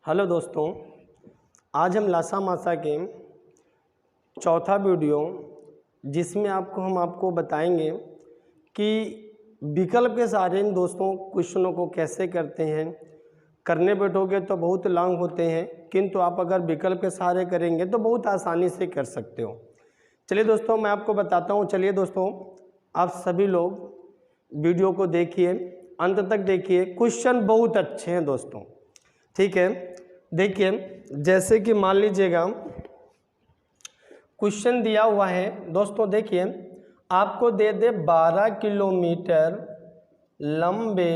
Hello दोस्तों, आज हम लासा मासा के चौथा वीडियो जिसमें हम आपको बताएंगे कि विकल्प के सहारे इन दोस्तों क्वेश्चनों को कैसे करते हैं। करने बैठोगे तो बहुत लॉन्ग होते हैं, किंतु आप अगर विकल्प के सहारे करेंगे तो बहुत आसानी से कर सकते हो। चलिए दोस्तों, मैं आपको बताता हूँ। चलिए दोस्तों, आप सभी लोग वीडियो को देखिए, अंत तक देखिए। क्वेश्चन बहुत अच्छे हैं दोस्तों, ठीक है। देखिए, जैसे कि मान लीजिएगा क्वेश्चन दिया हुआ है दोस्तों। देखिए, आपको दे दे 12 किलोमीटर लंबे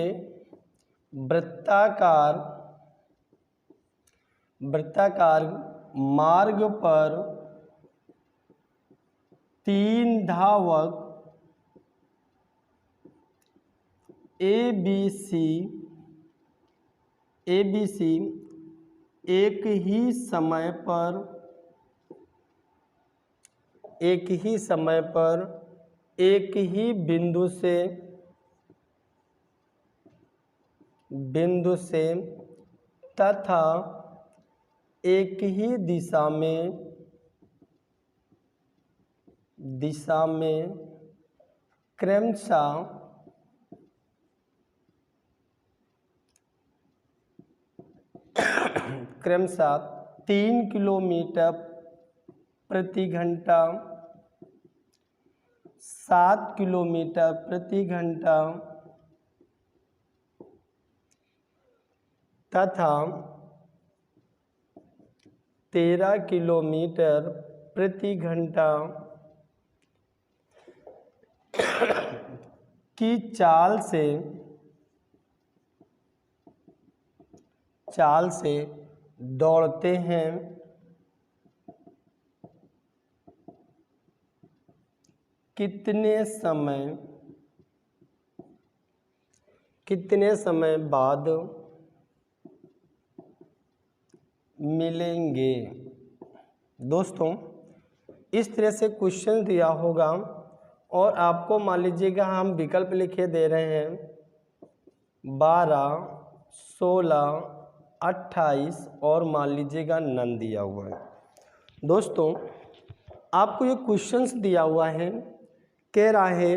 वृत्ताकार मार्ग पर 3 धावक ABC एक ही समय पर एक ही बिंदु से तथा एक ही दिशा में क्रमशः 3 किलोमीटर प्रति घंटा, 7 किलोमीटर प्रति घंटा तथा 13 किलोमीटर प्रति घंटा की चाल से दौड़ते हैं। कितने समय बाद मिलेंगे। दोस्तों, इस तरह से क्वेश्चन दिया होगा और आपको मान लीजिएगा हम विकल्प लिखे दे रहे हैं 12, 16, 28 और मान लीजिएगा नन दिया हुआ है। दोस्तों, आपको ये क्वेश्चंस दिया हुआ है, कह रहा है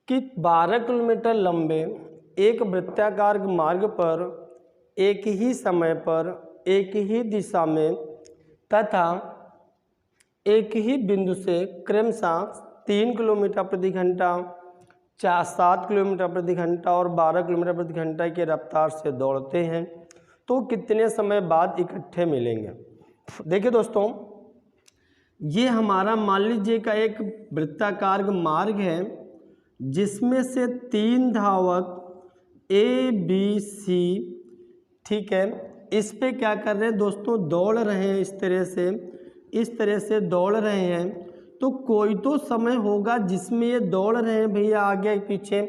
कि 12 किलोमीटर लंबे एक वृत्ताकार मार्ग पर एक ही समय पर एक ही दिशा में तथा एक ही बिंदु से क्रमशः 3 किलोमीटर प्रति घंटा, 7 किलोमीटर प्रति घंटा और 12 किलोमीटर प्रति घंटा की रफ्तार से दौड़ते हैं, तो कितने समय बाद इकट्ठे मिलेंगे। देखिए दोस्तों, ये हमारा मान लीजिए का एक वृत्ताकार मार्ग है जिसमें से 3 धावक ABC, ठीक है, इस पे क्या कर रहे हैं दोस्तों, दौड़ रहे हैं। इस तरह से दौड़ रहे हैं, तो कोई तो समय होगा जिसमें ये दौड़ रहे हैं भैया, आगे पीछे।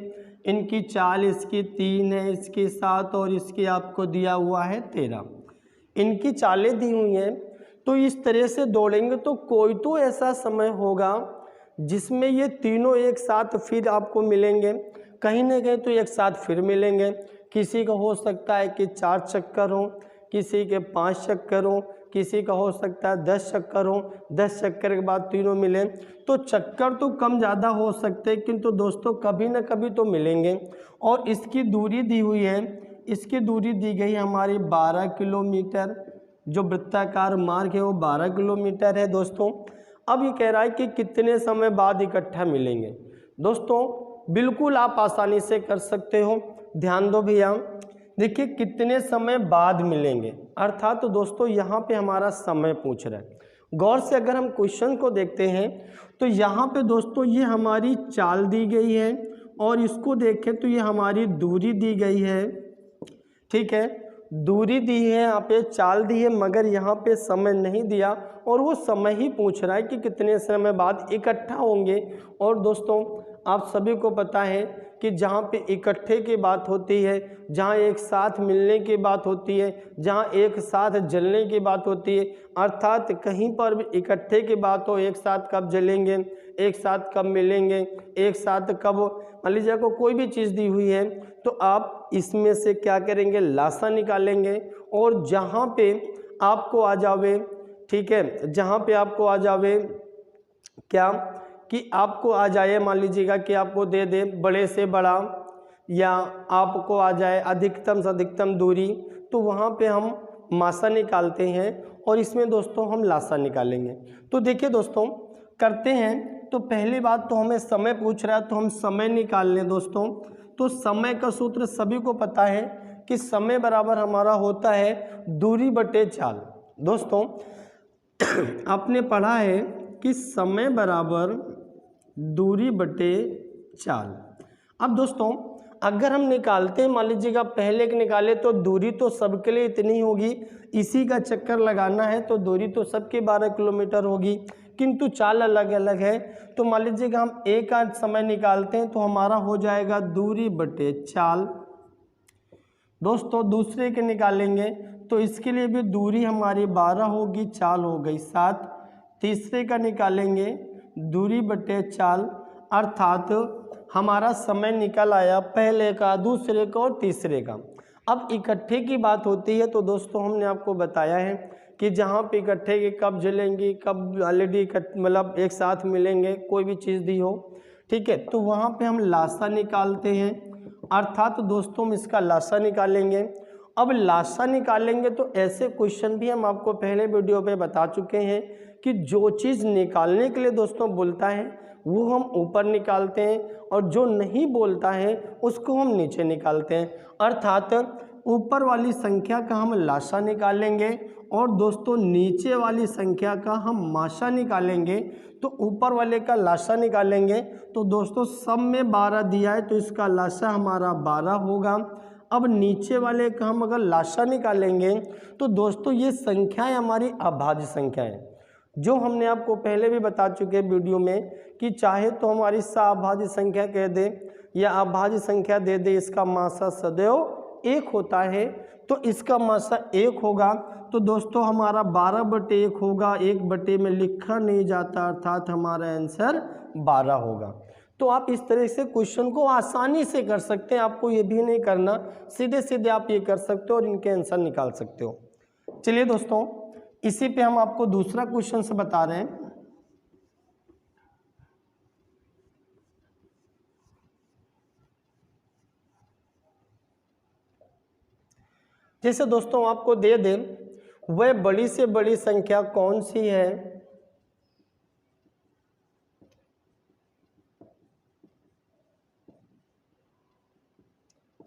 इनकी चाल, इसकी 3 है, इसकी 7 और इसकी आपको दिया हुआ है 13। इनकी चालें दी हुई हैं, तो इस तरह से दौड़ेंगे तो कोई तो ऐसा समय होगा जिसमें ये तीनों एक साथ फिर आपको मिलेंगे। कहीं ना कहीं तो एक साथ फिर मिलेंगे। किसी का हो सकता है कि 4 चक्कर हो, किसी के 5 चक्कर हो, किसी का हो सकता है 10 चक्कर हो। 10 चक्कर के बाद तीनों मिलें, तो चक्कर तो कम ज़्यादा हो सकते हैं, किंतु दोस्तों कभी ना कभी तो मिलेंगे। और इसकी दूरी दी हुई है, इसकी दूरी दी गई हमारी 12 किलोमीटर। जो वृत्ताकार मार्ग है वो 12 किलोमीटर है दोस्तों। अब ये कह रहा है कि कितने समय बाद इकट्ठा मिलेंगे। दोस्तों, बिल्कुल आप आसानी से कर सकते हो। ध्यान दो भैया, देखिए कितने समय बाद मिलेंगे, अर्थात तो दोस्तों यहाँ पे हमारा समय पूछ रहा है। गौर से अगर हम क्वेश्चन को देखते हैं तो यहाँ पे दोस्तों ये हमारी चाल दी गई है और इसको देखें तो ये हमारी दूरी दी गई है, ठीक है। दूरी दी है, यहाँ पे चाल दी है, मगर यहाँ पे समय नहीं दिया और वो समय ही पूछ रहा है कि कितने समय बाद इकट्ठा होंगे। और दोस्तों, आप सभी को पता है कि जहाँ पे इकट्ठे की बात होती है, जहाँ एक साथ मिलने की बात होती है, जहाँ एक साथ जलने की बात होती है, अर्थात कहीं पर भी इकट्ठे की बात हो, एक साथ कब जलेंगे, एक साथ कब मिलेंगे, एक साथ कब, मान लीजिए को कोई भी चीज़ दी हुई है तो आप इसमें से क्या करेंगे, लासा निकालेंगे। और जहाँ पे आपको आ जावे, ठीक है, जहाँ पे आपको आ जावे क्या कि आपको आ जाए, मान लीजिएगा कि आपको दे दे बड़े से बड़ा, या आपको आ जाए अधिकतम से अधिकतम दूरी, तो वहाँ पे हम मासा निकालते हैं और इसमें दोस्तों हम लासा निकालेंगे। तो देखिए दोस्तों करते हैं। तो पहली बात तो हमें समय पूछ रहा है तो हम समय निकाल लें दोस्तों। तो समय का सूत्र सभी को पता है कि समय बराबर हमारा होता है दूरी बटे चाल। दोस्तों आपने पढ़ा है कि समय बराबर दूरी बटे चाल। अब दोस्तों अगर हम निकालते हैं, मान लीजिएगा पहले के निकाले तो दूरी तो सबके लिए इतनी होगी, इसी का चक्कर लगाना है तो दूरी तो सबके 12 किलोमीटर होगी, किंतु चाल अलग अलग है। तो मान लीजिएगा हम एक का समय निकालते हैं तो हमारा हो जाएगा दूरी बटे चाल। दोस्तों दूसरे के निकालेंगे तो इसके लिए भी दूरी हमारी 12 होगी, चाल हो गई 7। तीसरे का निकालेंगे दूरी बटे चाल, अर्थात हमारा समय निकल आया पहले का, दूसरे का और तीसरे का। अब इकट्ठे की बात होती है तो दोस्तों हमने आपको बताया है कि जहाँ पे इकट्ठे के कब जलेंगी, कब ऑलरेडी मतलब एक साथ मिलेंगे, कोई भी चीज़ दी हो, ठीक है, तो वहाँ पे हम लासा निकालते हैं, अर्थात दोस्तों हम इसका लासा निकालेंगे। अब लासा निकालेंगे तो ऐसे क्वेश्चन भी हम आपको पहले वीडियो पे बता चुके हैं कि जो चीज़ निकालने के लिए दोस्तों बोलता है वो हम ऊपर निकालते हैं और जो नहीं बोलता है उसको हम नीचे निकालते हैं। अर्थात ऊपर वाली संख्या का हम लासा निकालेंगे और दोस्तों नीचे वाली संख्या का हम माशा निकालेंगे। तो ऊपर वाले का लासा निकालेंगे तो दोस्तों सब में 12 दिया है तो इसका लासा हमारा 12 होगा। अब नीचे वाले का हम अगर लासा निकालेंगे तो दोस्तों ये संख्याएं हमारी अभाज्य संख्या है, जो हमने आपको पहले भी बता चुके वीडियो में कि चाहे तो हमारी सअभाज्य संख्या कह दे या अभाज्य संख्या दे दे, इसका मासा सदैव 1 होता है। तो इसका मासा 1 होगा तो दोस्तों हमारा 12/1 होगा, 1 में लिखा नहीं जाता, अर्थात हमारा आंसर 12 होगा। तो आप इस तरह से क्वेश्चन को आसानी से कर सकते हैं, आपको ये भी नहीं करना, सीधे सीधे आप ये कर सकते हो और इनके आंसर निकाल सकते हो। चलिए दोस्तों इसी पे हम आपको दूसरा क्वेश्चन से बता रहे हैं। जैसे दोस्तों आपको दे दे वह बड़ी से बड़ी संख्या कौन सी है,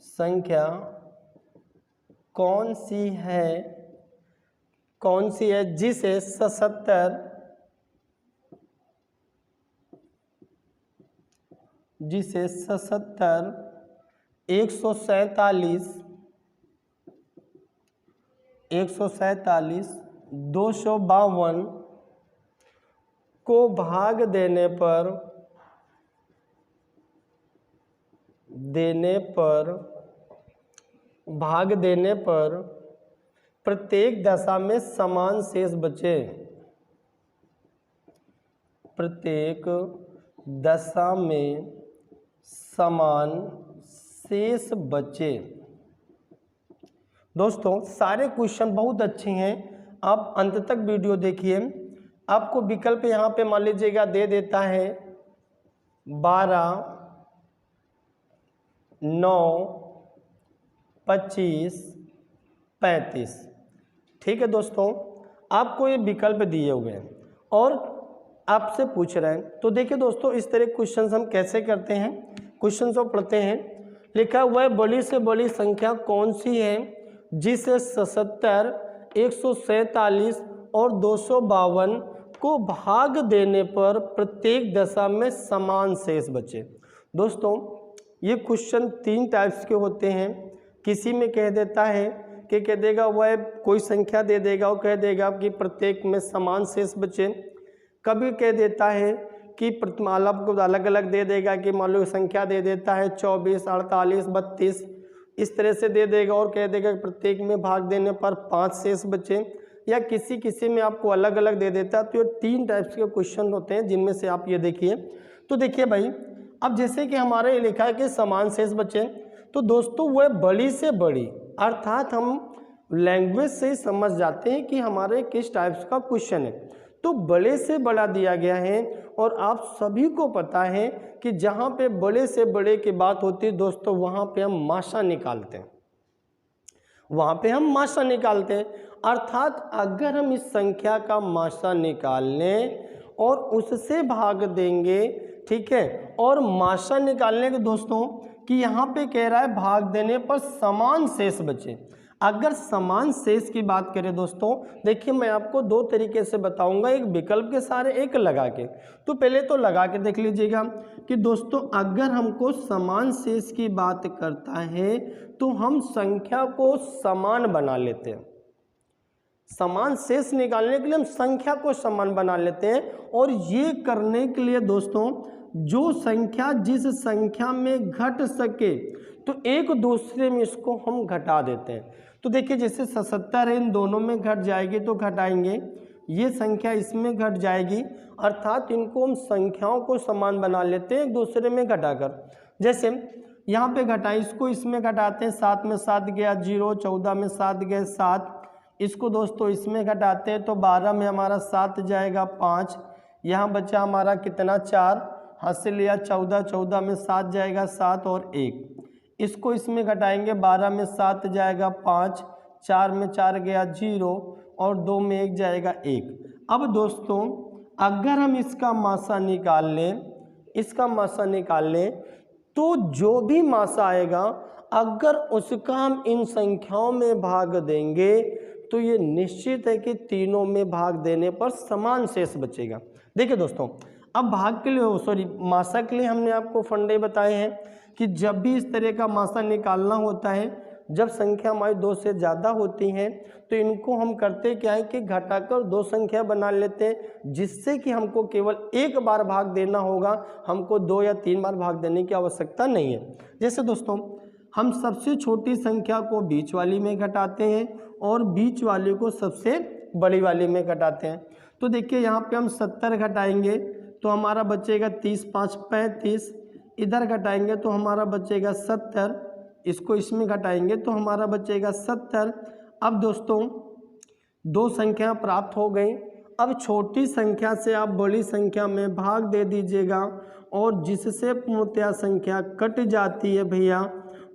संख्या कौन सी है जिसे 77 147 252 को भाग देने पर प्रत्येक दशा में समान शेष बचे। प्रत्येक दशा में समान शेष बचे। दोस्तों सारे क्वेश्चन बहुत अच्छे हैं, आप अंत तक वीडियो देखिए। आपको विकल्प यहाँ पे मान लीजिएगा दे देता है 12, 9, 25, 35। ठीक है दोस्तों, आपको ये विकल्प दिए हुए हैं और आपसे पूछ रहे हैं। तो देखिए दोस्तों इस तरह क्वेश्चन हम कैसे करते हैं, क्वेश्चन को पढ़ते हैं। लिखा हुआ है बड़ी से बड़ी संख्या कौन सी है जिसे 77, 147 और 252 को भाग देने पर प्रत्येक दशा में समान शेष बचे। दोस्तों ये क्वेश्चन 3 टाइप्स के होते हैं। किसी में कह देता है कि कह देगा वह कोई संख्या दे देगा, वो कह देगा कि प्रत्येक में समान शेष बचे। कभी कह देता है कि प्रतिमाला को अलग अलग दे देगा कि मान लो संख्या दे देता है 24, 48, 32 इस तरह से दे देगा और कह देगा कि प्रत्येक में भाग देने पर 5 शेष बचे, या किसी किसी में आपको अलग अलग दे देता है। तो ये 3 टाइप्स के क्वेश्चन होते हैं जिनमें से आप ये देखिए। तो देखिए भाई, अब जैसे कि हमारे लिखा है कि समान शेष बचे, तो दोस्तों वह बड़ी से बड़ी, अर्थात हम लैंग्वेज से ही समझ जाते हैं कि हमारे किस टाइप्स का क्वेश्चन है। तो बड़े से बड़ा दिया गया है और आप सभी को पता है कि जहाँ पे बड़े से बड़े की बात होती है दोस्तों, वहाँ पे हम माशा निकालते हैं, वहाँ पे हम माशा निकालते हैं। अर्थात अगर हम इस संख्या का माशा निकाल लें और उससे भाग देंगे, ठीक है, और माशा निकालने के दोस्तों कि यहाँ पे कह रहा है भाग देने पर समान शेष बचे। अगर समान शेष की बात करें दोस्तों, देखिए मैं आपको 2 तरीके से बताऊंगा, एक विकल्प के सारे, एक लगा के। तो पहले तो लगा के देख लीजिएगा कि दोस्तों अगर हमको समान शेष की बात करता है तो हम संख्या को समान बना लेते हैं। समान शेष निकालने के लिए हम संख्या को समान बना लेते हैं, और ये करने के लिए दोस्तों जो संख्या जिस संख्या में घट सके तो एक दूसरे में इसको हम घटा देते हैं। तो देखिए जैसे 77 है, इन दोनों में घट जाएगी तो घटाएंगे, ये संख्या इसमें घट जाएगी, अर्थात इनको हम संख्याओं को समान बना लेते हैं एक दूसरे में घटाकर। जैसे यहाँ पे घटाएं, इसको इसमें घटाते हैं, 7 में 7 गया 0, 14 में 7 गए 7, इसको दोस्तों इसमें घटाते हैं तो 12 में हमारा 7 जाएगा 5, यहाँ बचा हमारा कितना 4, हाथ से लिया 14, 14 में 7 जाएगा 7 और 1, इसको इसमें घटाएंगे 12 में 7 जाएगा 5, 4 में 4 गया 0 और 2 में 1 जाएगा 1। अब दोस्तों अगर हम इसका मासा निकाल लें, इसका मासा निकाल लें तो जो भी मासा आएगा अगर उसका हम इन संख्याओं में भाग देंगे तो ये निश्चित है कि तीनों में भाग देने पर समान शेष बचेगा। देखिए दोस्तों, अब भाग के लिए सॉरी मासा के लिए हमने आपको फंडे बताए हैं कि जब भी इस तरह का मासा निकालना होता है, जब संख्या हमारी 2 से ज़्यादा होती हैं तो इनको हम करते क्या है कि घटाकर 2 संख्या बना लेते हैं, जिससे कि हमको केवल एक बार भाग देना होगा, हमको 2 या 3 बार भाग देने की आवश्यकता नहीं है। जैसे दोस्तों हम सबसे छोटी संख्या को बीच वाली में घटाते हैं और बीच वाली को सबसे बड़ी वाली में घटाते हैं। तो देखिए यहाँ पे हम 70 घटाएंगे तो हमारा बचेगा 30, 5, 35, इधर घटाएंगे तो हमारा बचेगा 70, इसको इसमें घटाएंगे तो हमारा बचेगा 70। अब दोस्तों 2 संख्या प्राप्त हो गई। अब छोटी संख्या से आप बड़ी संख्या में भाग दे दीजिएगा और जिससे पूर्णतया संख्या कट जाती है भैया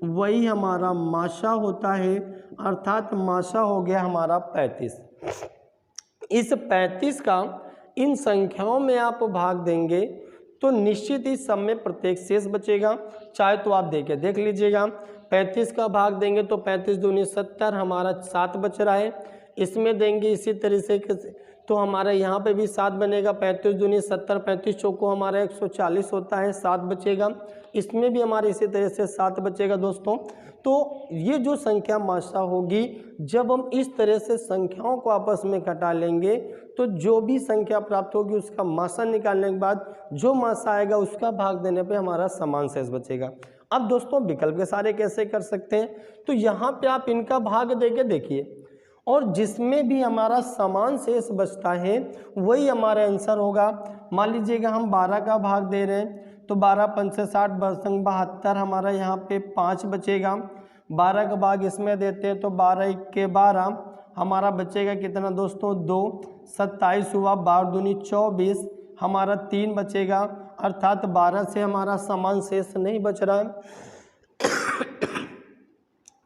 वही हमारा माशा होता है, अर्थात माशा हो गया हमारा 35। इस 35 का इन संख्याओं में आप भाग देंगे तो निश्चित ही सब में प्रत्येक शेष बचेगा। चाहे तो आप देख लीजिएगा, 35 का भाग देंगे तो 35 दूनी 70, हमारा 7 बच रहा है। इसमें देंगे इसी तरह से तो हमारा यहाँ पे भी 7 बनेगा, 35 दूनी 70, 35 चौको हमारा 140 होता है, 7 बचेगा। इसमें भी हमारे इसी तरह से 7 बचेगा दोस्तों। तो ये जो संख्या माशा होगी, जब हम इस तरह से संख्याओं को आपस में घटा लेंगे तो जो भी संख्या प्राप्त होगी उसका माशा निकालने के बाद जो माशा आएगा उसका भाग देने पे हमारा समान शेष बचेगा। अब दोस्तों विकल्प के सारे कैसे कर सकते हैं, तो यहाँ पे आप इनका भाग देके देखिए और जिसमें भी हमारा समान शेष बचता है वही हमारा आंसर होगा। मान लीजिएगा हम 12 का भाग दे रहे हैं तो 12 5 से 60 बरसंग 72, हमारा यहाँ पे 5 बचेगा। 12 का भाग इसमें देते हैं तो 12 1 12, हमारा बचेगा कितना दोस्तों 2, 27 हुआ, 12 दूनी 24, हमारा 3 बचेगा, अर्थात 12 से हमारा समान शेष नहीं बच रहा है।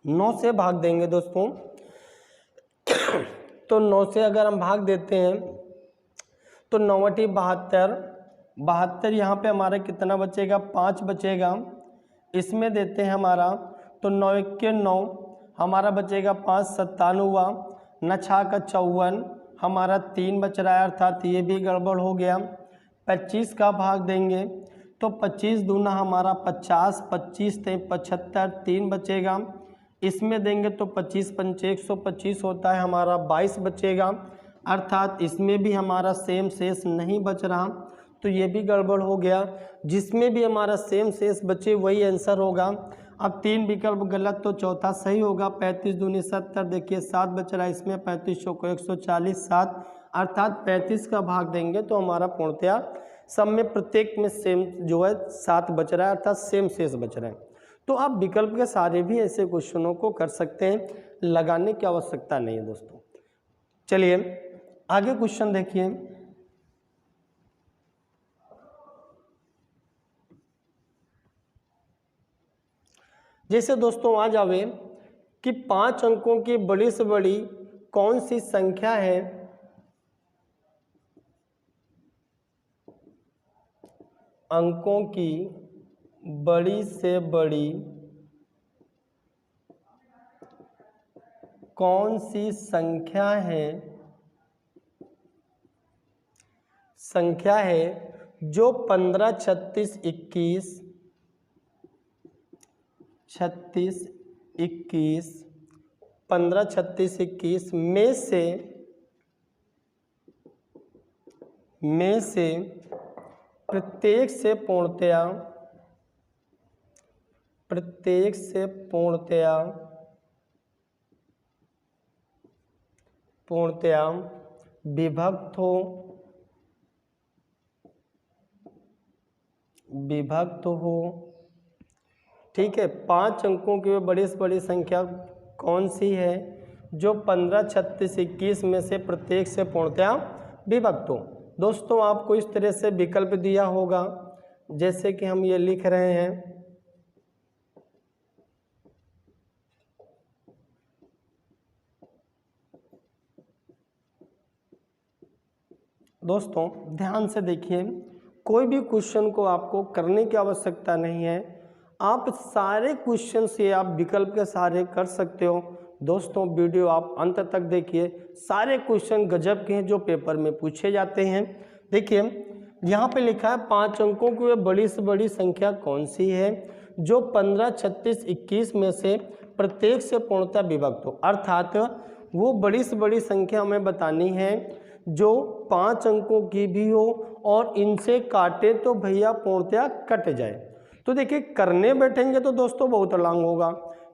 9 से भाग देंगे दोस्तों तो 9 से अगर हम भाग देते हैं तो 9 × 72, 72 यहाँ पे हमारा कितना बचेगा 5 बचेगा। इसमें देते हैं हमारा तो 9 1 9, हमारा बचेगा 5, 57 हुआ, 9 6 का 54, हमारा 3 बच रहा है, अर्थात ये भी गड़बड़ हो गया। 25 का भाग देंगे तो 25 दूना हमारा 50, 25 3 75, 3 बचेगा। इसमें देंगे तो 25 5 125 होता है, हमारा 22 बचेगा, अर्थात इसमें भी हमारा सेम शेष नहीं बच रहा। तो ये भी गड़बड़ हो गया। जिसमें भी हमारा सेम शेष बचे वही आंसर होगा। अब 3 विकल्प गलत तो चौथा सही होगा। 35 दूनी 70, देखिए 7 बच रहा है इसमें, 35 को 140 7, अर्थात 35 का भाग देंगे तो हमारा पूर्णतया सब में प्रत्येक में सेम जो है 7 बच रहा है, अर्थात सेम शेष बच रहे हैं। तो आप विकल्प के सारे भी ऐसे क्वेश्चनों को कर सकते हैं, लगाने की आवश्यकता नहीं है दोस्तों। चलिए आगे क्वेश्चन देखिए। जैसे दोस्तों आ जावे कि 5 अंकों की बड़ी से बड़ी कौन सी संख्या है, अंकों की बड़ी से बड़ी कौन सी संख्या है जो 15 36 21 15 36 21 में से प्रत्येक से पूर्णतया विभक्त हो। ठीक है, 5 अंकों की बड़ी से बड़ी संख्या कौन सी है जो 15 36 21 में से प्रत्येक से पूर्णतया विभक्त हो। दोस्तों आपको इस तरह से विकल्प दिया होगा, जैसे कि हम ये लिख रहे हैं। दोस्तों ध्यान से देखिए, कोई भी क्वेश्चन को आपको करने की आवश्यकता नहीं है, आप सारे क्वेश्चन से आप विकल्प के सारे कर सकते हो। दोस्तों वीडियो आप अंत तक देखिए, सारे क्वेश्चन गजब के हैं जो पेपर में पूछे जाते हैं। देखिए यहाँ पे लिखा है 5 अंकों की वह बड़ी से बड़ी संख्या कौन सी है जो 15 36 21 में से प्रत्येक से पूर्णतः विभक्त हो। अर्थात वो बड़ी से बड़ी संख्या हमें बतानी है जो 5 अंकों की भी हो और इनसे काटे तो भैया पूर्णतः कट जाए। तो देखिए करने बैठेंगे तो दोस्तों बहुत लॉन्ग होगा,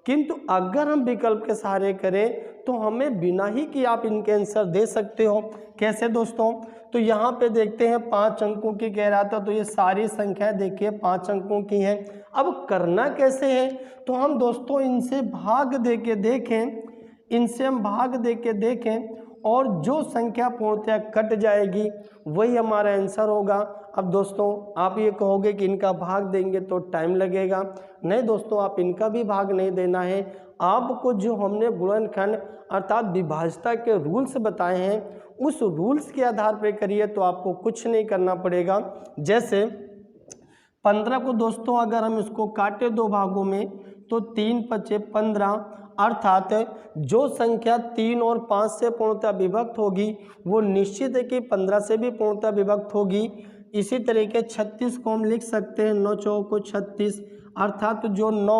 किंतु अगर हम विकल्प के सहारे करें तो हमें बिना ही कि आप इनके आंसर दे सकते हो। कैसे दोस्तों, तो यहाँ पे देखते हैं 5 अंकों की कह रहा था, तो ये सारी संख्या देखिए 5 अंकों की है। अब करना कैसे है, तो हम दोस्तों इनसे भाग दे के देखें, और जो संख्या पूर्णतः कट जाएगी वही हमारा आंसर होगा। अब दोस्तों आप ये कहोगे कि इनका भाग देंगे तो टाइम लगेगा, नहीं दोस्तों आप इनका भी भाग नहीं देना है। आपको जो हमने गुणनखंड अर्थात विभाज्यता के रूल्स बताए हैं उस रूल्स के आधार पर करिए, तो आपको कुछ नहीं करना पड़ेगा। जैसे 15 को दोस्तों अगर हम इसको काटे 2 भागों में तो 3 × 5 = 15, अर्थात जो संख्या 3 और 5 से पूर्णतः विभक्त होगी वो निश्चित है कि 15 से भी पूर्णतः विभक्त होगी। इसी तरीके 36 को हम लिख सकते हैं 9 × 4 = 36, अर्थात जो 9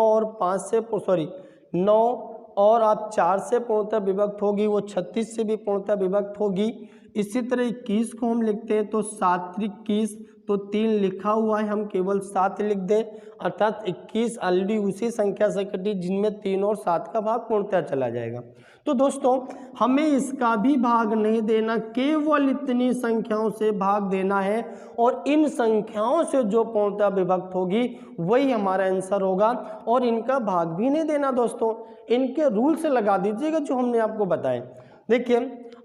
और आप 4 से पूर्णतः विभक्त होगी वो 36 से भी पूर्णतः विभक्त होगी। इसी तरह 21 को हम लिखते हैं तो 7 × 21, तो 3 लिखा हुआ है हम केवल 7 लिख दें, अर्थात 21 ऑलरेडी उसी संख्या से कटी जिनमें 3 और 7 का भाग पूर्णतः चला जाएगा। तो दोस्तों हमें इसका भी भाग नहीं देना, केवल इतनी संख्याओं से भाग देना है और इन संख्याओं से जो पूर्णतः विभक्त होगी वही हमारा आंसर होगा, और इनका भाग भी नहीं देना दोस्तों, इनके रूल से लगा दीजिएगा जो हमने आपको बताए। देखिए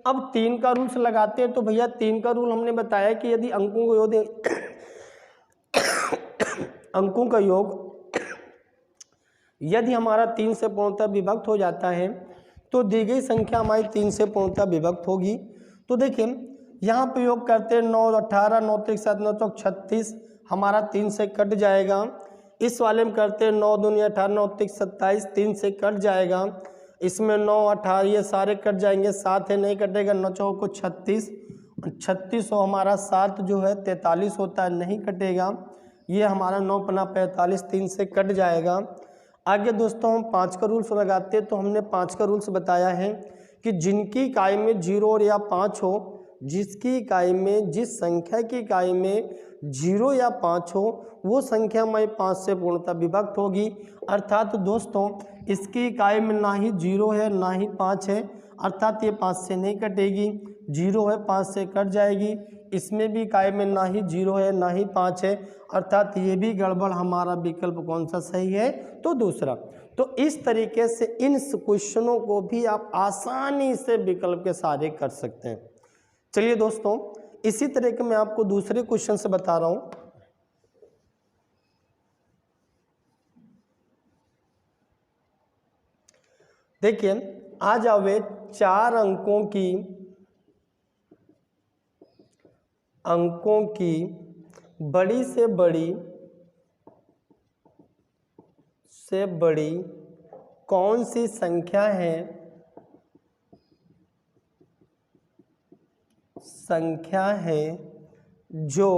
अब 3 का रूल्स लगाते हैं, तो भैया 3 का रूल हमने बताया कि यदि अंकों का योग यदि हमारा 3 से पूर्णतः विभक्त हो जाता है तो दी गई संख्या हमारी 3 से पूर्णतः विभक्त होगी। तो देखिए यहाँ पे योग करते हैं 9 18 9 × 7 9 × 36, हमारा 3 से कट जाएगा। इस वाले में करते हैं 9 दूनी 18 9 × 27, 3 से कट जाएगा। इसमें 9 18 ये सारे कट जाएंगे, 7 है नहीं कटेगा, 9 × 4 = 36, 36 और हमारा 7 जो है 43 होता है, नहीं कटेगा। ये हमारा 9 × 5 = 45, 3 से कट जाएगा। आगे दोस्तों हम 5 का रूल्स लगाते हैं, तो हमने 5 का रूल्स बताया है कि जिनकी इकाई में 0 और या 5 हो, जिसकी इकाई में जिस संख्या की इकाई में 0 या 5 हो वो संख्या मैं 5 से पूर्णतः विभक्त होगी। अर्थात दोस्तों इसकी इकाई में ना ही 0 है ना ही 5 है, अर्थात ये 5 से नहीं कटेगी। 0 है 5 से कट जाएगी। इसमें भी इकाई में ना ही 0 है ना ही 5 है, अर्थात ये भी गड़बड़। हमारा विकल्प कौन सा सही है? तो दूसरा। तो इस तरीके से इन क्वेश्चनों को भी आप आसानी से विकल्प के सहारे कर सकते हैं। चलिए दोस्तों, इसी तरह के मैं आपको दूसरे क्वेश्चन से बता रहा हूं। देखिए, आ जावे 4 अंकों की बड़ी से बड़ी कौन सी संख्या है जो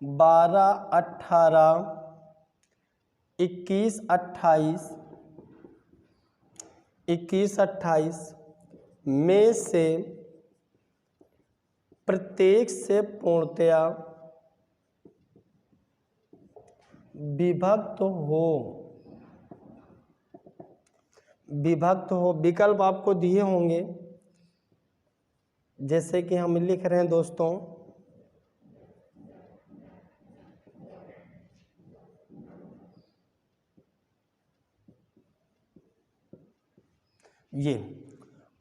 12, 18, 21, 28 में से प्रत्येक से पूर्णतया विभक्त हो। विकल्प आपको दिए होंगे, जैसे कि हम लिख रहे हैं दोस्तों, ये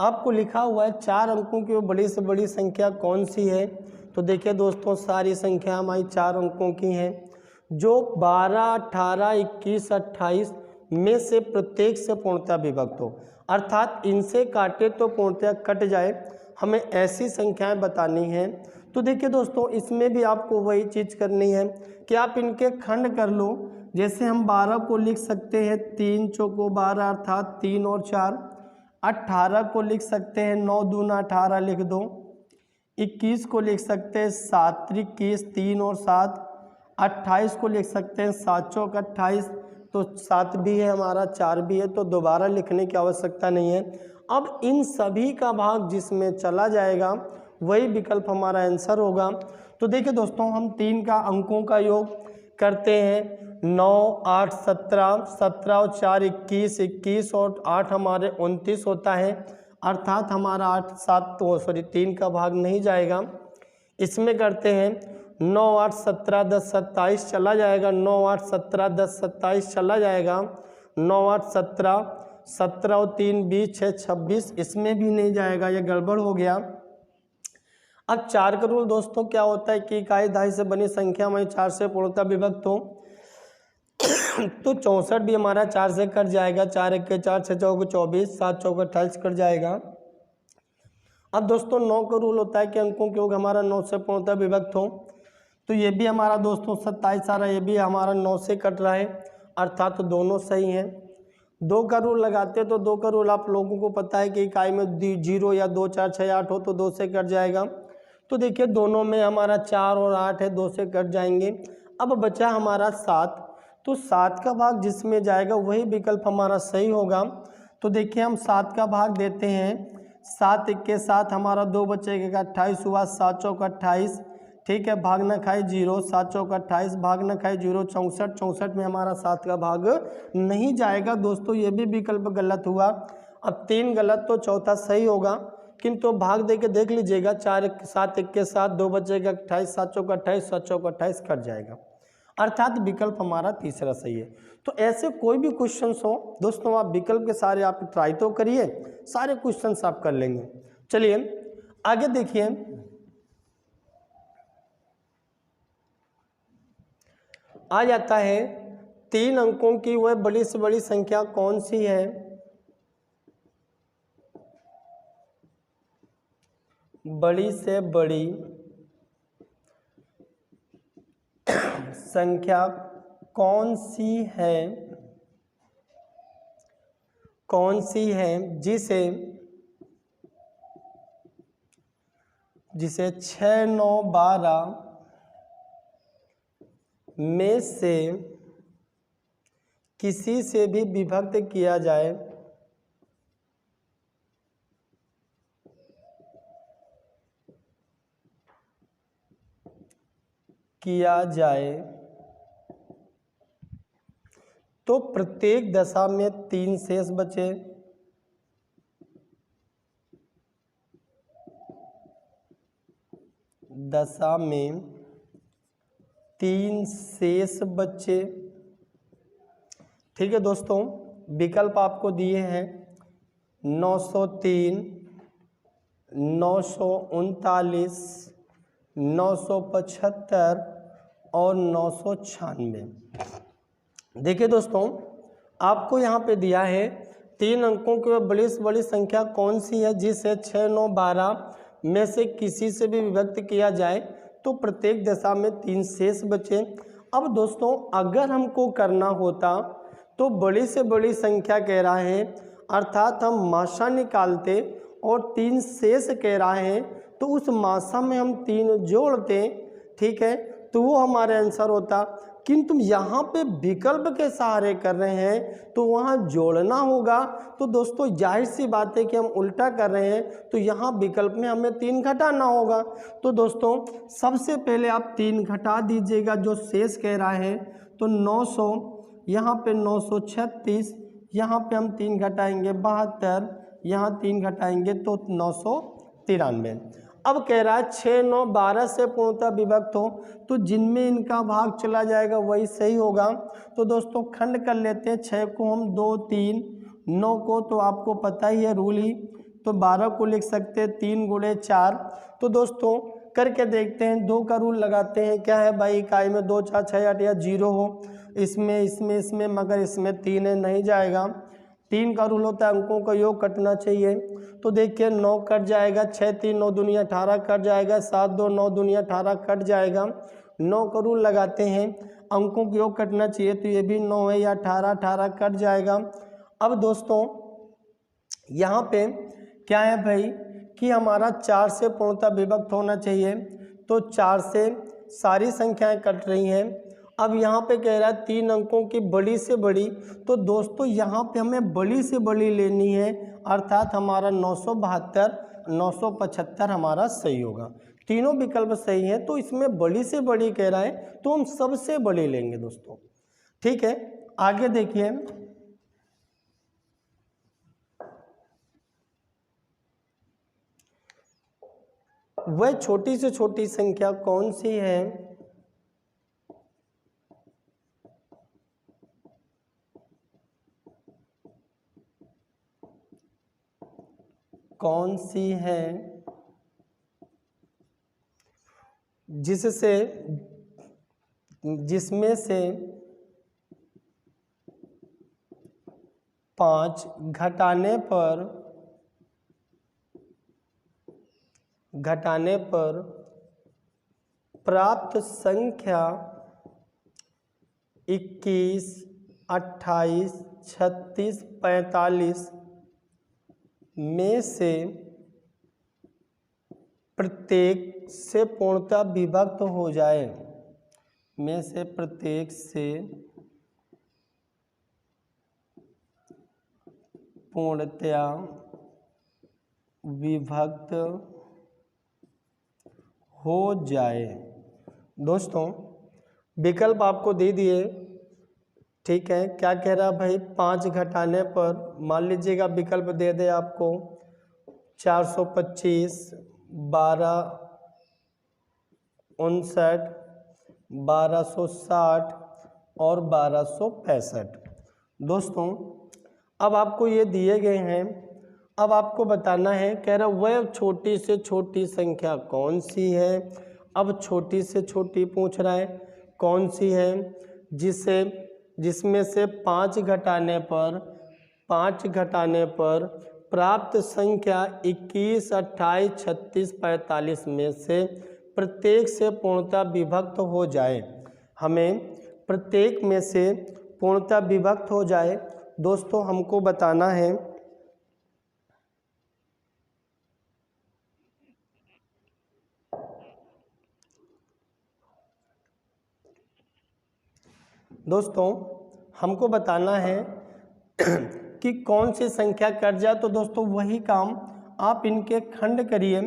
आपको लिखा हुआ है 4 अंकों की वो बड़ी से बड़ी संख्या कौन सी है। तो देखिए दोस्तों, सारी संख्या हमारी 4 अंकों की हैं, जो 12, 18, 21, 28 में से प्रत्येक से पूर्णतः विभक्त हो। अर्थात इनसे काटे तो पूर्णतः कट जाए, हमें ऐसी संख्याएं बतानी हैं। तो देखिए दोस्तों, इसमें भी आपको वही चीज़ करनी है कि आप इनके खंड कर लो। जैसे हम 12 को लिख सकते हैं 3 चौको 12, अर्थात 3 और 4। 18 को लिख सकते हैं 9 दूना 18 लिख दो। 21 को लिख सकते हैं 7 21 3 और 7। 28 को लिख सकते हैं 7 चौक 28, तो 7 भी है हमारा, 4 भी है, तो दोबारा लिखने की आवश्यकता नहीं है। अब इन सभी का भाग जिसमें चला जाएगा वही विकल्प हमारा आंसर होगा। तो देखिए दोस्तों, हम 3 का अंकों का योग करते हैं। 9, 8, 17, 17 और 4 21, 21 और 8 हमारे 29 होता है। अर्थात हमारा 8 7 3 का भाग नहीं जाएगा। इसमें करते हैं 9, 8, 17, 10, 27 चला जाएगा। 9, 8, 17, 10, 27 चला जाएगा। 9, 8, 17, 17 और 3 20, 6, 26, इसमें भी नहीं जाएगा, ये गड़बड़ हो गया। अब 4 का रूल दोस्तों क्या होता है कि इकाई दहाई से बनी संख्या में 4 से पूर्णतः विभक्त हो। तो 64 भी हमारा 4 से कट जाएगा। 4 1 के 4, 6 चौक 24, 7 चौक 28 कट जाएगा। अब दोस्तों 9 का रूल होता है कि अंकों के योग हमारा 9 से पूर्णतः विभक्त हो। तो ये भी हमारा दोस्तों 27 आ रहा है, ये भी हमारा 9 से कट रहा है, अर्थात तो दोनों सही हैं। 2 का रूल लगाते हैं, तो 2 का रूल आप लोगों को पता है कि इकाई में 0 या 2 4 6 8 हो तो 2 से कट जाएगा। तो देखिए दोनों में हमारा 4 और 8 है, 2 से कट जाएंगे। अब बचा हमारा 7, तो 7 का भाग जिसमें जाएगा वही विकल्प हमारा सही होगा। तो देखिए हम 7 का भाग देते हैं। 7 1 के 7 हमारा 2 बचेगा 28 हुआ। 7 चौक 28, ठीक है, भाग न खाए 0। 7 चौक 28, भाग न खाए 0। 64, 64 में हमारा 7 का भाग नहीं जाएगा दोस्तों, ये भी विकल्प गलत हुआ। अब 3 गलत तो चौथा सही होगा, किंतु भाग दे के देख लीजिएगा। 4 7 1 के 7 2 बचेगा 28। 7 चौक 28, 7 चौक 28 कट जाएगा, अर्थात विकल्प हमारा तीसरा सही है। तो ऐसे कोई भी क्वेश्चन हो दोस्तों, आप विकल्प के सारे आप ट्राई तो करिए, सारे क्वेश्चन आप कर लेंगे। चलिए आगे देखिए, आ जाता है 3 अंकों की वह बड़ी से बड़ी संख्या कौन सी है। बड़ी से बड़ी संख्या कौन सी है जिसे 6 9 12 में से किसी से भी विभक्त किया जाए किया जाए तो प्रत्येक दशा में 3 शेष बचे। दशा में 3 शेष बचे। ठीक है दोस्तों, विकल्प आपको दिए हैं 903, 939, 975 और 996। देखिए दोस्तों, आपको यहाँ पे दिया है 3 अंकों की बड़ी से बड़ी संख्या कौन सी है जिसे 6, 9, 12 में से किसी से भी विभक्त किया जाए तो प्रत्येक दशा में 3 शेष बचे। अब दोस्तों, अगर हमको करना होता तो बड़ी से बड़ी संख्या कह रहा है, अर्थात हम माशा निकालते और 3 शेष कह रहा है तो उस माशा में हम 3 जोड़ते, ठीक है, तो वो हमारा आंसर होता। किंतु यहाँ पे विकल्प के सहारे कर रहे हैं तो वहाँ जोड़ना होगा। तो दोस्तों, जाहिर सी बात है कि हम उल्टा कर रहे हैं तो यहाँ विकल्प में हमें 3 घटाना होगा। तो दोस्तों, सबसे पहले आप 3 घटा दीजिएगा जो शेष कह रहा है, तो 900, यहाँ पे 936, यहाँ पे हम 3 घटाएंगे 72, यहाँ 3 घटाएंगे तो 993। अब कह रहा है 6, 9, 12 से पूर्णतः विभक्त हो तो जिनमें इनका भाग चला जाएगा वही सही होगा। तो दोस्तों, खंड कर लेते हैं। 6 को हम 2, 3, 9 को तो आपको पता ही है रूल ही, तो 12 को लिख सकते हैं 3 गुणे 4। तो दोस्तों, करके देखते हैं, 2 का रूल लगाते हैं। क्या है भाई, इकाई में 2, 4, 6, 8 या 0 हो, इसमें मगर इसमें 3 है, नहीं जाएगा। 3 का रूल होता है अंकों का योग कटना चाहिए। तो देखिए 9 कट जाएगा, 6, 3, 9 दूनी 18 कट जाएगा, 7, 2, 9 दूनी 18 कट जाएगा। 9 का रूल लगाते हैं, अंकों का योग कटना चाहिए तो ये भी 9 है या 18, 18 कट जाएगा। अब दोस्तों, यहाँ पे क्या है भाई कि हमारा 4 से पूर्णतः विभक्त होना चाहिए, तो 4 से सारी संख्याएं कट रही हैं। अब यहाँ पे कह रहा है 3 अंकों की बड़ी से बड़ी, तो दोस्तों यहाँ पे हमें बड़ी से बड़ी लेनी है, अर्थात हमारा 972, 975 हमारा सही होगा। तीनों विकल्प सही है तो इसमें बड़ी से बड़ी कह रहा है तो हम सबसे बड़ी लेंगे दोस्तों। ठीक है, आगे देखिए, वह छोटी से छोटी संख्या कौन सी है जिसमें से 5 घटाने पर प्राप्त संख्या 21, 28, 36, 45 में से प्रत्येक से पूर्णतः विभक्त हो जाए, में से प्रत्येक से पूर्णतया विभक्त हो जाए। दोस्तों, विकल्प आपको दे दिए, ठीक है। क्या कह रहा भाई, 5 घटाने पर मान लीजिएगा विकल्प दे दे आपको 425, 12, 59, 1260 और 1265। दोस्तों, अब आपको ये दिए गए हैं, अब आपको बताना है, कह रहा वह छोटी से छोटी संख्या कौन सी है। अब छोटी से छोटी पूछ रहा है, कौन सी है जिसमें से 5 घटाने पर प्राप्त संख्या 21, 28, 36, 45 में से प्रत्येक से पूर्णतः विभक्त हो जाए। हमें प्रत्येक में से पूर्णतः विभक्त हो जाए दोस्तों हमको बताना है। दोस्तों, हमको बताना है कि कौन सी संख्या कट जाए। तो दोस्तों, वही काम आप इनके खंड करिए।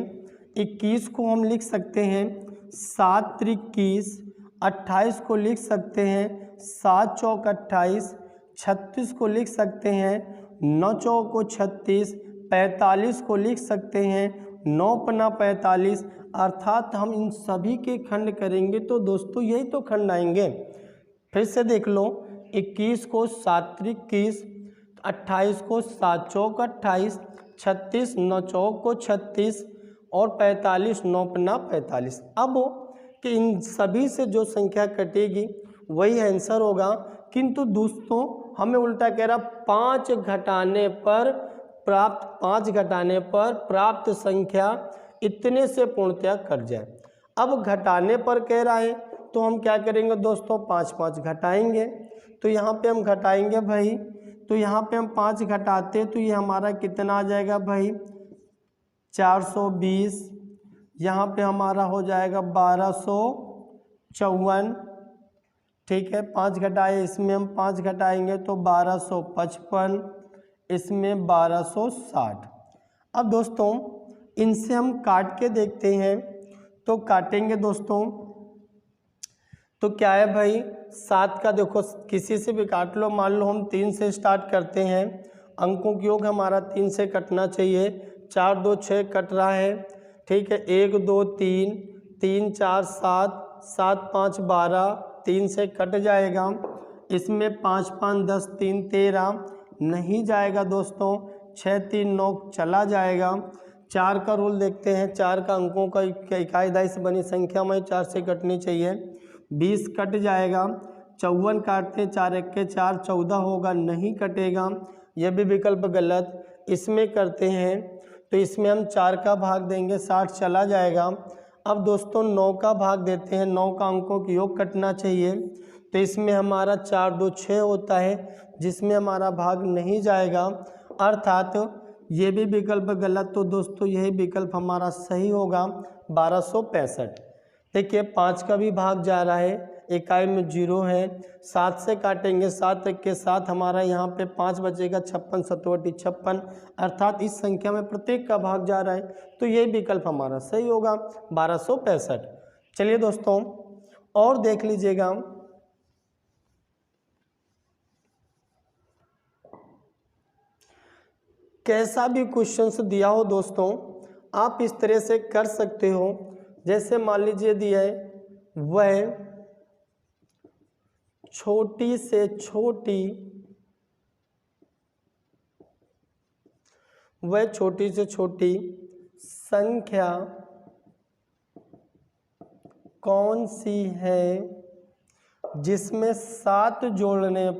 21 को हम लिख सकते हैं 7 × 21, 28 को लिख सकते हैं 7 चौक 28, 36 को लिख सकते हैं 9 चौको 36, 45 को लिख सकते हैं 9 पन्ना 45, अर्थात हम इन सभी के खंड करेंगे तो दोस्तों यही तो खंड आएंगे। फिर से देख लो, 21 को 7 त्रिक 21, 28 को 7 चौक 28, 36 9 चौक को 36 और 45 9 पन्ना 45। अब कि इन सभी से जो संख्या कटेगी वही आंसर होगा, किंतु दोस्तों हमें उल्टा कह रहा 5 घटाने पर प्राप्त संख्या इतने से पूर्णतया कट जाए। अब घटाने पर कह रहा है तो हम क्या करेंगे दोस्तों, 5 5 घटाएंगे। तो यहाँ पे हम घटाएंगे भाई, तो यहाँ पे हम 5 घटाते तो ये हमारा कितना आ जाएगा भाई 420, यहाँ पे हमारा हो जाएगा 1254। ठीक है, 5 घटाए, इसमें हम 5 घटाएंगे तो 1255, इसमें 1260। अब दोस्तों इनसे हम काट के देखते हैं, तो काटेंगे दोस्तों तो क्या है भाई 7 का देखो किसी से भी काट लो, मान लो हम 3 से स्टार्ट करते हैं, अंकों की योग हमारा 3 से कटना चाहिए, 4 2 6 कट रहा है। ठीक है, 1 2 3, 3 4 7, 7 5 12, 3 से कट जाएगा। इसमें 5 5 10, 3 13 नहीं जाएगा दोस्तों, 6 3 9 चला जाएगा। 4 का रूल देखते हैं, 4 का अंकों का इकाई दाई से बनी संख्या में 4 से कटनी चाहिए, 20 कट जाएगा। 54 काटते 4 1 के 4, 14 होगा, नहीं कटेगा, यह भी विकल्प गलत। इसमें करते हैं तो इसमें हम 4 का भाग देंगे, 60 चला जाएगा। अब दोस्तों 9 का भाग देते हैं, 9 का अंकों की योग कटना चाहिए, तो इसमें हमारा 4 2 6 होता है, जिसमें हमारा भाग नहीं जाएगा, अर्थात ये भी विकल्प गलत। तो दोस्तों यही विकल्प हमारा सही होगा 1265। देखिए 5 का भी भाग जा रहा है, इकाई में 0 है, 7 से काटेंगे, 7 1 के 7 हमारा यहाँ पे 5 बचेगा, 56 7 56, अर्थात इस संख्या में प्रत्येक का भाग जा रहा है, तो ये विकल्प हमारा सही होगा 1265। चलिए दोस्तों और देख लीजिएगा, कैसा भी क्वेश्चंस दिया हो दोस्तों आप इस तरह से कर सकते हो। जैसे मान लीजिए दिया है वह छोटी से छोटी संख्या कौन सी है जिसमें 7 जोड़ने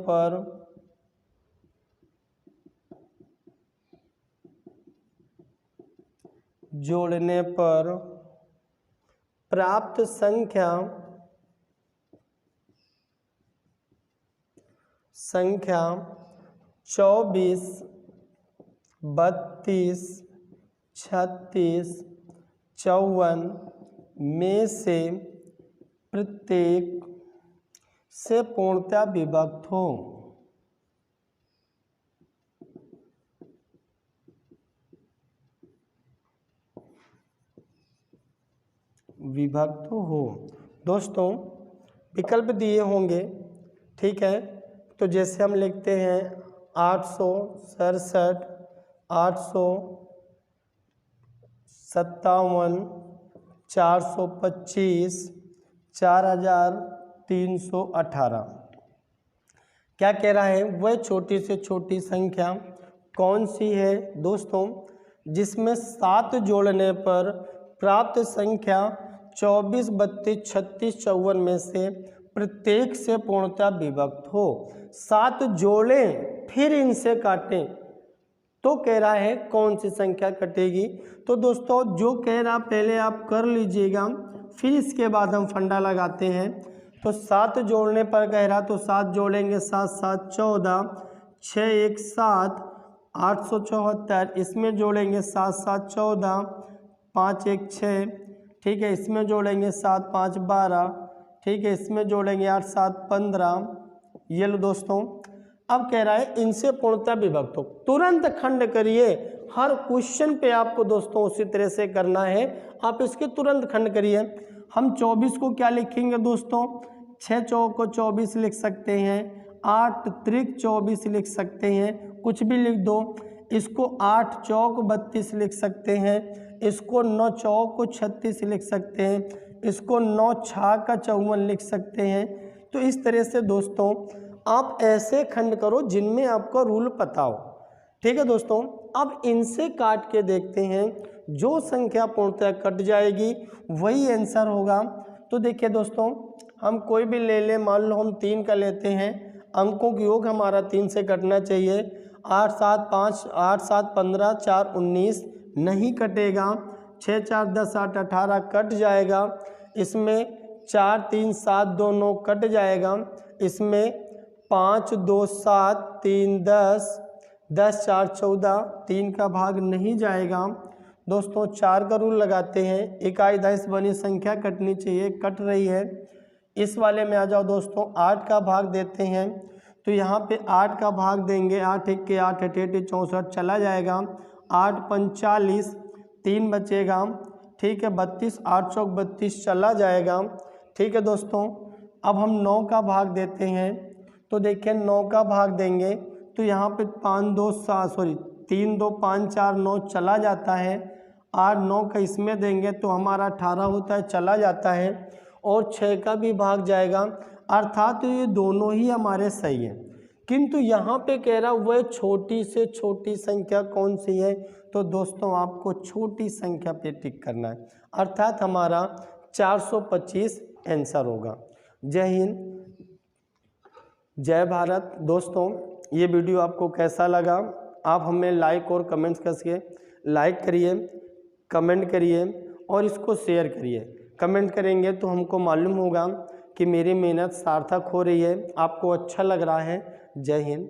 पर प्राप्त संख्या 24 32 36 54 में से प्रत्येक से पूर्णतया विभक्त हो। दोस्तों विकल्प दिए होंगे, ठीक है, तो जैसे हम लिखते हैं 867 857 425 4318। क्या कह रहा है, वह छोटी से छोटी संख्या कौन सी है दोस्तों जिसमें 7 जोड़ने पर प्राप्त संख्या 24 32 36 54 में से प्रत्येक से पूर्णतः विभक्त हो। 7 जोड़ें फिर इनसे काटें तो कह रहा है कौन सी संख्या कटेगी। तो दोस्तों जो कह रहा पहले आप कर लीजिएगा, फिर इसके बाद हम फंडा लगाते हैं। तो 7 जोड़ने पर कह रहा, तो 7 जोड़ेंगे, 7 7 14, 6 1 7 874, इसमें जोड़ेंगे 7 7 14, 5 1 6, ठीक है, इसमें जोड़ेंगे 7 5 12, ठीक है, इसमें जोड़ेंगे 8 7 15। ये लो दोस्तों, अब कह रहा है इनसे पूर्णतः विभक्त हो। तुरंत खंड करिए, हर क्वेश्चन पे आपको दोस्तों उसी तरह से करना है, आप इसके तुरंत खंड करिए। हम 24 को क्या लिखेंगे दोस्तों, 6 चौक को 24 लिख सकते हैं, 8 त्रिक 24 लिख सकते हैं, कुछ भी लिख दो। इसको 8 चौक 32 लिख सकते हैं, इसको 9 चौक को 36 लिख सकते हैं, इसको 9 छाक का 54 लिख सकते हैं। तो इस तरह से दोस्तों आप ऐसे खंड करो जिनमें आपका रूल पता हो। ठीक है दोस्तों, अब इनसे काट के देखते हैं, जो संख्या पूर्णतः कट जाएगी वही आंसर होगा। तो देखिए दोस्तों, हम कोई भी ले लें, मान लो हम 3 का लेते हैं, अंकों का योग हमारा 3 से कटना चाहिए। 8 7 5 8 7 15 4 19 नहीं कटेगा। 6 4 10 8 18 कट जाएगा। इसमें 4 3 7 2 9 कट जाएगा। इसमें 5 2 7 3 10 10 4 14 3 का भाग नहीं जाएगा। दोस्तों 4 का रूल लगाते हैं, इकाई दश बनी संख्या कटनी चाहिए, कट रही है। इस वाले में आ जाओ दोस्तों, 8 का भाग देते हैं, तो यहाँ पे 8 का भाग देंगे, 8 1 के 8 8 8 64 चला जाएगा। 8 45 3 बचेगा। ठीक है, 32 8 चौक 32 चला जाएगा। ठीक है दोस्तों, अब हम 9 का भाग देते हैं, तो देखिए 9 का भाग देंगे तो यहाँ पे 3 2 5 4 9 चला जाता है। 8 9 का इसमें देंगे तो हमारा 18 होता है, चला जाता है। और 6 का भी भाग जाएगा, अर्थात ये दोनों ही हमारे सही हैं। किंतु यहाँ पे कह रहा वह छोटी से छोटी संख्या कौन सी है, तो दोस्तों आपको छोटी संख्या पे टिक करना है, अर्थात हमारा 425 आंसर होगा। जय हिंद, जय भारत। दोस्तों ये वीडियो आपको कैसा लगा, आप हमें लाइक और कमेंट्स करके लाइक करिए, कमेंट करिए और इसको शेयर करिए। कमेंट करेंगे तो हमको मालूम होगा कि मेरी मेहनत सार्थक हो रही है, आपको अच्छा लग रहा है। जय हिंद।